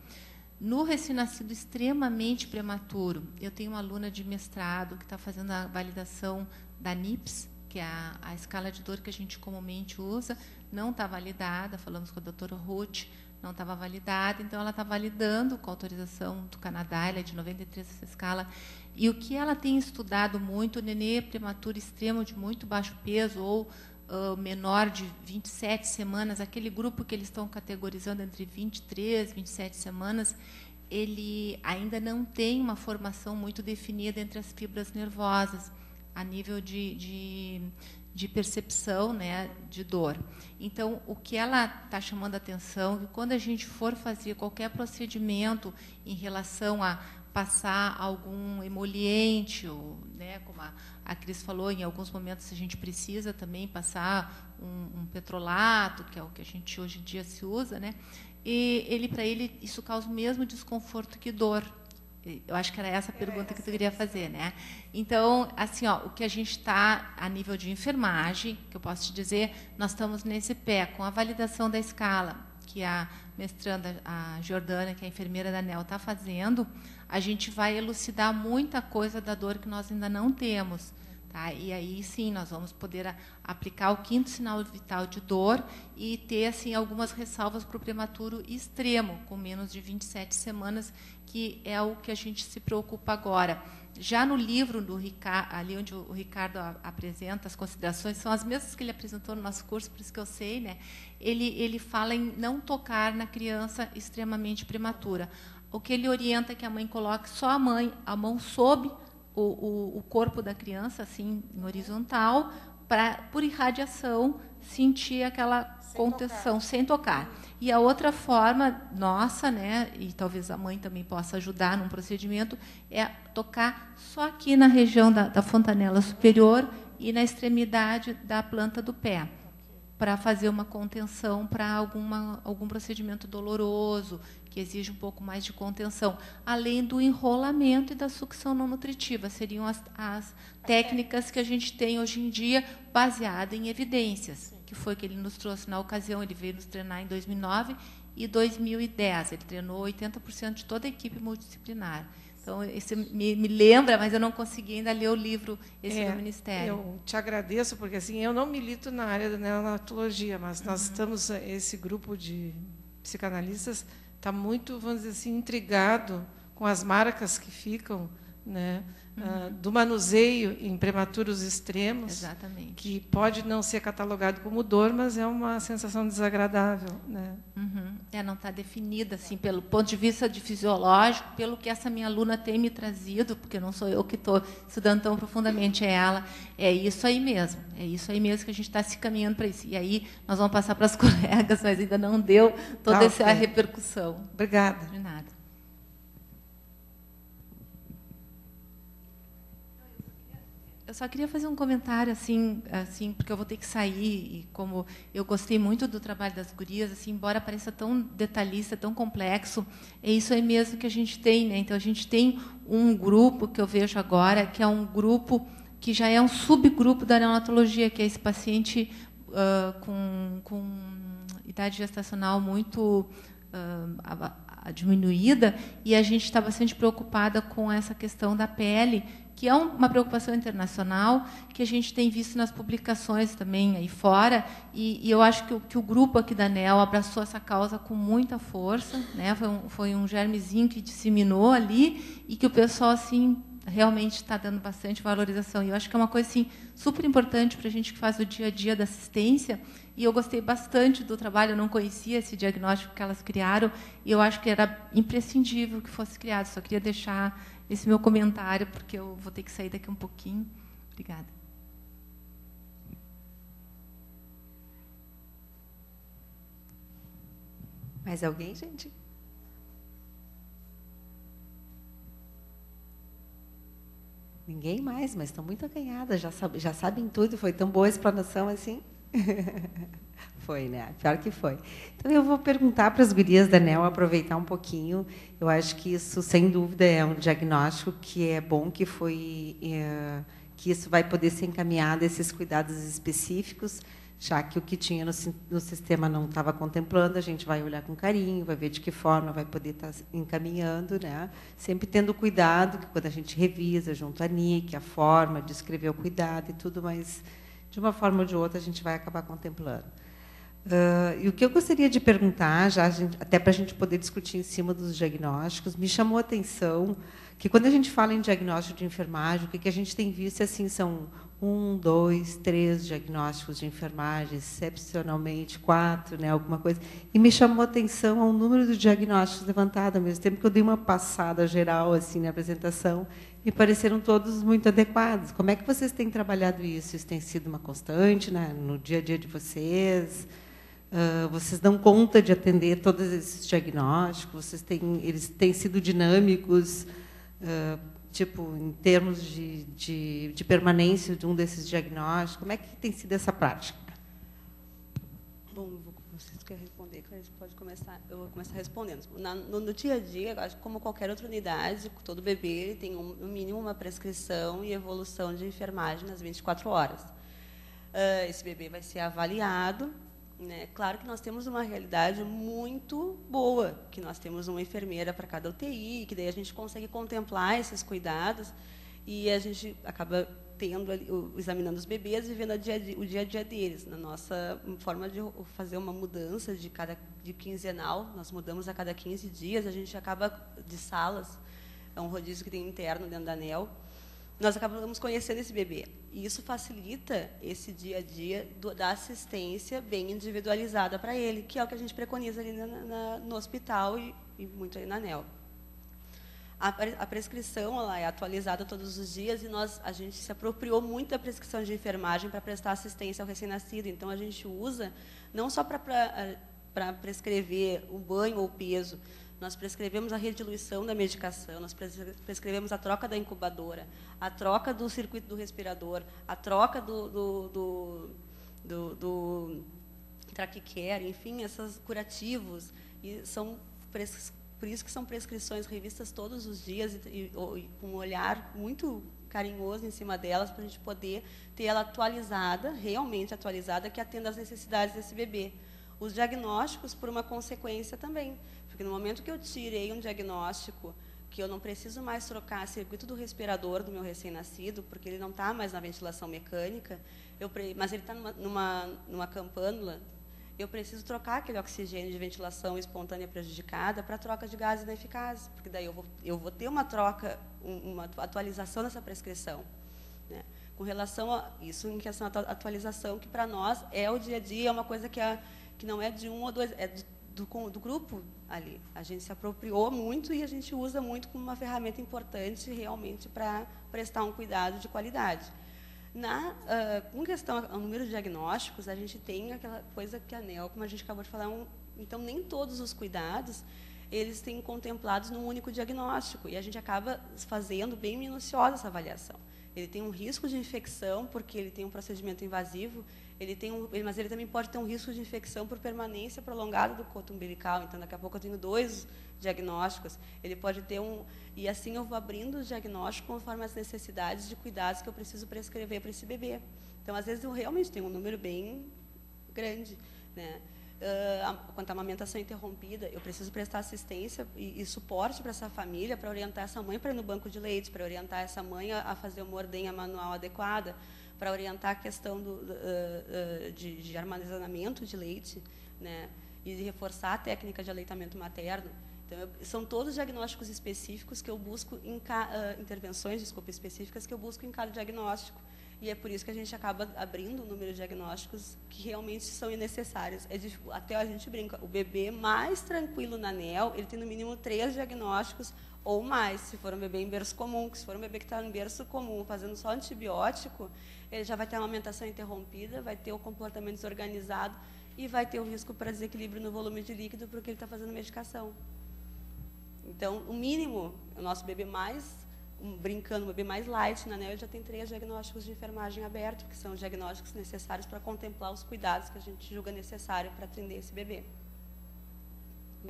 No recém-nascido extremamente prematuro, eu tenho uma aluna de mestrado que está fazendo a validação da NIPS, que é a escala de dor que a gente comumente usa, não está validada, falamos com a doutora Ruth, não estava validada, então ela está validando com a autorização do Canadá, ela é de 93 essa escala, e o que ela tem estudado muito, o nenê prematuro extremo de muito baixo peso ou menor de 27 semanas, aquele grupo que eles estão categorizando entre 23 e 27 semanas, ele ainda não tem uma formação muito definida entre as fibras nervosas, a nível de percepção, né, de dor. Então, o que ela está chamando a atenção é que quando a gente for fazer qualquer procedimento em relação a passar algum emoliente, ou, né, como a Cris falou, em alguns momentos a gente precisa também passar um petrolato, que é o que a gente hoje em dia se usa, né, e para ele isso causa o mesmo desconforto que dor. Eu acho que era essa a pergunta que tu queria fazer, né? Então, assim, ó, o que a gente está a nível de enfermagem, que eu posso te dizer, nós estamos nesse pé com a validação da escala que a mestranda, a Jordana, que é a enfermeira da ANEEL, está fazendo. A gente vai elucidar muita coisa da dor que nós ainda não temos. Tá? E aí, sim, nós vamos poder aplicar o 5º sinal vital de dor e ter, assim, algumas ressalvas para o prematuro extremo, com menos de 27 semanas, que é o que a gente se preocupa agora. Já no livro do Ricardo, ali onde o Ricardo apresenta as considerações, são as mesmas que ele apresentou no nosso curso, por isso que eu sei, né? Ele fala em não tocar na criança extremamente prematura. O que ele orienta é que a mãe coloque só a mão sob o corpo da criança, assim, em horizontal, por irradiação, sentir aquela contenção, sem tocar. E a outra forma nossa, né, e talvez a mãe também possa ajudar num procedimento, é tocar só aqui na região da fontanela superior e na extremidade da planta do pé, para fazer uma contenção para algum procedimento doloroso, que exige um pouco mais de contenção, além do enrolamento e da sucção não nutritiva. Seriam as técnicas que a gente tem hoje em dia, baseada em evidências, que foi que ele nos trouxe na ocasião. Ele veio nos treinar em 2009 e 2010. Ele treinou 80% de toda a equipe multidisciplinar. Então, esse me lembra, mas eu não consegui ainda ler o livro do Ministério. Eu te agradeço, porque assim, eu não milito na área da neonatologia, mas nós estamos, esse grupo de psicanalistas está muito, vamos dizer assim, intrigado com as marcas que ficam, né, do manuseio em prematuros extremos. Exatamente. Que pode não ser catalogado como dor, mas é uma sensação desagradável, né? Não está definida assim pelo ponto de vista de fisiológico, pelo que essa minha aluna tem me trazido, porque não sou eu que estou estudando tão profundamente, é ela. É isso aí mesmo que a gente está se caminhando para isso. E aí nós vamos passar para as colegas, mas ainda não deu toda essa repercussão. Obrigada. De nada. Eu só queria fazer um comentário, assim, porque eu vou ter que sair, e como eu gostei muito do trabalho das gurias, assim, embora pareça tão detalhista, tão complexo, é isso aí mesmo que a gente tem, né? Então, a gente tem um grupo que eu vejo agora, que é um grupo que já é um subgrupo da neonatologia, que é esse paciente com idade gestacional muito diminuída, e a gente está bastante preocupada com essa questão da pele, que é uma preocupação internacional, que a gente tem visto nas publicações também aí fora, e eu acho que o grupo aqui da NEL abraçou essa causa com muita força, né? Foi um germezinho que disseminou ali, e que o pessoal assim realmente está dando bastante valorização. E eu acho que é uma coisa assim, super importante para a gente que faz o dia a dia da assistência, e eu gostei bastante do trabalho. Eu não conhecia esse diagnóstico que elas criaram, e eu acho que era imprescindível que fosse criado. Só queria deixar esse meu comentário, porque eu vou ter que sair daqui um pouquinho. Obrigada. Mais alguém, gente? Ninguém mais, mas estão muito acanhadas, já sabem tudo. Foi tão boa a explanação assim? Foi, né? Pior que foi. Então, eu vou perguntar para as gurias da NEL, aproveitar um pouquinho. Eu acho que isso, sem dúvida, é um diagnóstico que é bom, que isso vai poder ser encaminhado, esses cuidados específicos, já que o que tinha no sistema não estava contemplando. A gente vai olhar com carinho, vai ver de que forma vai poder estar encaminhando, né? Sempre tendo cuidado, que quando a gente revisa junto à NIC, a forma de escrever o cuidado e tudo, mas, de uma forma ou de outra, a gente vai acabar contemplando. E o que eu gostaria de perguntar, até para a gente poder discutir em cima dos diagnósticos, me chamou a atenção que, quando a gente fala em diagnóstico de enfermagem, o que a gente tem visto assim, são 1, 2, 3 diagnósticos de enfermagem, excepcionalmente 4, né, alguma coisa. E me chamou a atenção ao número de diagnósticos levantados, ao mesmo tempo que eu dei uma passada geral assim na apresentação, me pareceram todos muito adequados. Como é que vocês têm trabalhado isso? Isso tem sido uma constante, né, no dia a dia de vocês? Vocês dão conta de atender todos esses diagnósticos? Eles têm sido dinâmicos, tipo, em termos de permanência de um desses diagnósticos? Como é que tem sido essa prática? Bom, vocês querem responder? Clarice, pode começar. Eu vou começar respondendo. No dia a dia, acho que como qualquer outra unidade, todo bebê ele tem no mínimo uma prescrição e evolução de enfermagem nas 24 horas. Esse bebê vai ser avaliado. Né? Claro que nós temos uma realidade muito boa, que nós temos uma enfermeira para cada UTI, que daí a gente consegue contemplar esses cuidados, e a gente acaba examinando os bebês e vendo o dia a dia deles. Na nossa forma de fazer uma mudança de quinzenal, nós mudamos a cada 15 dias, a gente acaba de salas, é um rodízio que tem interno dentro da ANEL, nós acabamos conhecendo esse bebê. E isso facilita esse dia a dia da assistência bem individualizada para ele, que é o que a gente preconiza ali no hospital e muito ali na ANEL. A prescrição ela é atualizada todos os dias e a gente se apropriou muito da prescrição de enfermagem para prestar assistência ao recém-nascido. Então, a gente usa não só para prescrever o banho ou o peso, nós prescrevemos a rediluição da medicação, nós prescrevemos a troca da incubadora, a troca do circuito do respirador, a troca do traquicare, enfim, esses curativos. E são por isso que são prescrições revistas todos os dias e com um olhar muito carinhoso em cima delas, para a gente poder ter ela atualizada, realmente atualizada, que atenda às necessidades desse bebê. Os diagnósticos, por uma consequência também, porque no momento que eu tirei um diagnóstico, que eu não preciso mais trocar circuito do respirador do meu recém-nascido, porque ele não está mais na ventilação mecânica, mas ele está numa campânula, eu preciso trocar aquele oxigênio de ventilação espontânea prejudicada para troca de gases ineficazes, porque daí eu vou ter uma troca, uma atualização dessa prescrição, né? Com relação a isso, em questão à atualização, que para nós é o dia a dia, é uma coisa que não é de um ou dois, é do grupo ali. A gente se apropriou muito e a gente usa muito como uma ferramenta importante realmente para prestar um cuidado de qualidade. Com questão ao número de diagnósticos, a gente tem aquela coisa que a ANEEL, como a gente acabou de falar, então nem todos os cuidados eles têm contemplados num único diagnóstico, e a gente acaba fazendo bem minuciosa essa avaliação. Ele tem um risco de infecção, porque ele tem um procedimento invasivo, mas ele também pode ter um risco de infecção por permanência prolongada do coto umbilical. Então, daqui a pouco eu tenho 2 diagnósticos. Ele pode ter e assim eu vou abrindo os diagnósticos conforme as necessidades de cuidados que eu preciso prescrever para esse bebê. Então, às vezes, eu realmente tenho um número bem grande, né? Quanto à amamentação interrompida, eu preciso prestar assistência e suporte para essa família, para orientar essa mãe para ir no banco de leite, para orientar essa mãe a fazer uma ordenha manual adequada, para orientar a questão de armazenamento de leite, né, e de reforçar a técnica de aleitamento materno. Então, são todos diagnósticos específicos que eu busco, intervenções, específicas que eu busco em cada diagnóstico. E é por isso que a gente acaba abrindo um número de diagnósticos que realmente são necessários. Até a gente brinca, o bebê mais tranquilo na ANEEL, ele tem no mínimo 3 diagnósticos ou mais, se for um bebê em berço comum. Se for um bebê que está em berço comum, fazendo só antibiótico, ele já vai ter uma amamentação interrompida, vai ter o comportamento desorganizado e vai ter o risco para desequilíbrio no volume de líquido, porque ele está fazendo medicação. Então, o mínimo, o nosso bebê brincando, o bebê mais light na ANEEL, ele já tem 3 diagnósticos de enfermagem abertos, que são os diagnósticos necessários para contemplar os cuidados que a gente julga necessário para atender esse bebê.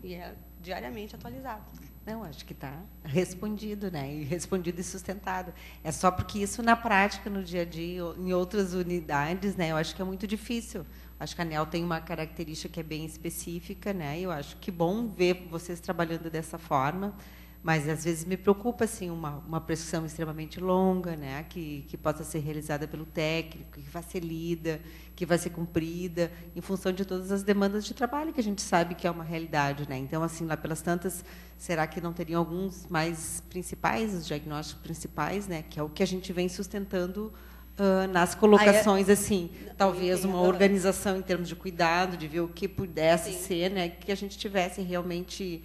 E é diariamente atualizado. Não, acho que está respondido, né? E respondido e sustentado. É só porque isso, na prática, no dia a dia, em outras unidades, né, eu acho que é muito difícil. Acho que a ANEEL tem uma característica que é bem específica, né? Eu acho que bom ver vocês trabalhando dessa forma. Mas, às vezes, me preocupa assim, uma prescrição extremamente longa, né, que possa ser realizada pelo técnico, que vai ser lida, que vai ser cumprida, em função de todas as demandas de trabalho, que a gente sabe que é uma realidade, né? Então, assim, lá pelas tantas, será que não teriam alguns mais principais, os diagnósticos principais, né, que é o que a gente vem sustentando nas colocações, assim, talvez uma organização em termos de cuidado, de ver o que pudesse ser, né, que a gente tivesse realmente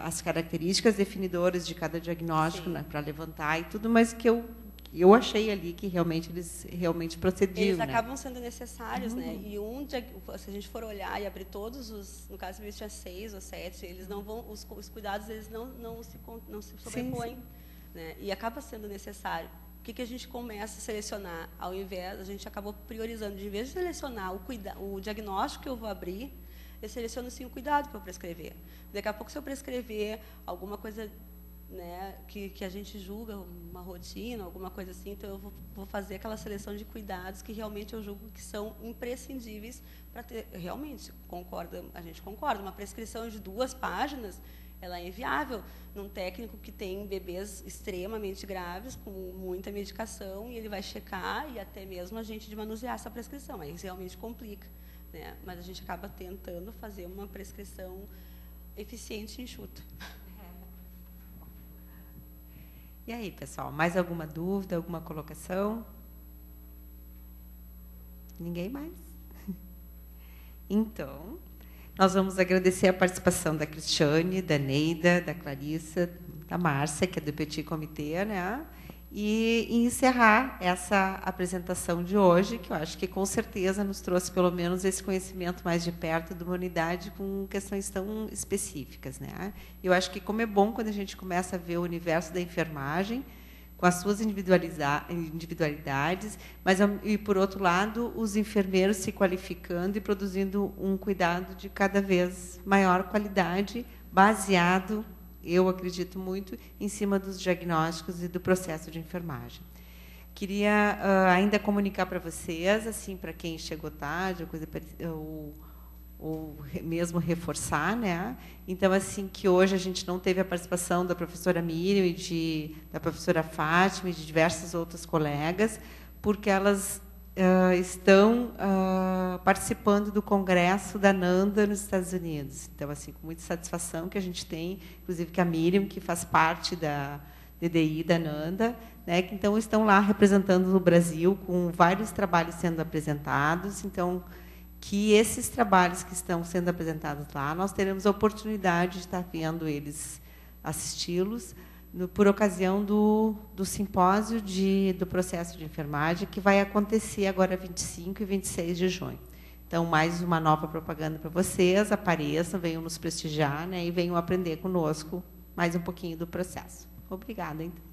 as características definidoras de cada diagnóstico, né, para levantar e tudo, mas que eu achei ali que realmente eles procediam. Eles acabam sendo necessários, né? E se a gente for olhar e abrir todos os, no caso se tinha 6 ou 7, eles não vão, os cuidados eles não se sobrepõem, né? E acaba sendo necessário. O que a gente começa a selecionar? Ao invés, a gente acabou priorizando, de vez de selecionar o diagnóstico que eu vou abrir, eu seleciono sim o cuidado para eu prescrever. Daqui a pouco, se eu prescrever alguma coisa, né, que a gente julga, uma rotina, alguma coisa assim, então eu vou fazer aquela seleção de cuidados que realmente eu julgo que são imprescindíveis para ter. Realmente, a gente concorda, uma prescrição de 2 páginas, ela é inviável num técnico que tem bebês extremamente graves, com muita medicação, e ele vai checar e até mesmo a gente de manusear essa prescrição. Aí isso realmente complica, né? Mas a gente acaba tentando fazer uma prescrição eficiente e enxuta. E aí, pessoal, mais alguma dúvida, alguma colocação? Ninguém mais? Então, nós vamos agradecer a participação da Cristiane, da Neida, da Clarissa, da Márcia, que é do Petit Comitê, né? E encerrar essa apresentação de hoje, que eu acho que com certeza nos trouxe pelo menos esse conhecimento mais de perto de uma unidade com questões tão específicas, né? Eu acho que como é bom quando a gente começa a ver o universo da enfermagem com as suas individualidades, mas e por outro lado os enfermeiros se qualificando e produzindo um cuidado de cada vez maior qualidade, baseado, eu acredito muito, em cima dos diagnósticos e do processo de enfermagem. Queria ainda comunicar para vocês, assim, para quem chegou tarde, ou mesmo reforçar, né? Então, assim, que hoje a gente não teve a participação da professora Miriam e da professora Fátima e de diversas outras colegas, porque elas estão participando do congresso da NANDA nos Estados Unidos. Então, assim, com muita satisfação que a gente tem, inclusive que a Miriam, que faz parte da DDI da NANDA, né, que então estão lá representando o Brasil com vários trabalhos sendo apresentados. Então, que esses trabalhos que estão sendo apresentados lá, nós teremos a oportunidade de estar vendo eles, assisti-los, por ocasião do simpósio do processo de enfermagem, que vai acontecer agora 25 e 26 de junho. Então, mais uma nova propaganda para vocês, apareçam, venham nos prestigiar, né, e venham aprender conosco mais um pouquinho do processo. Obrigada, então.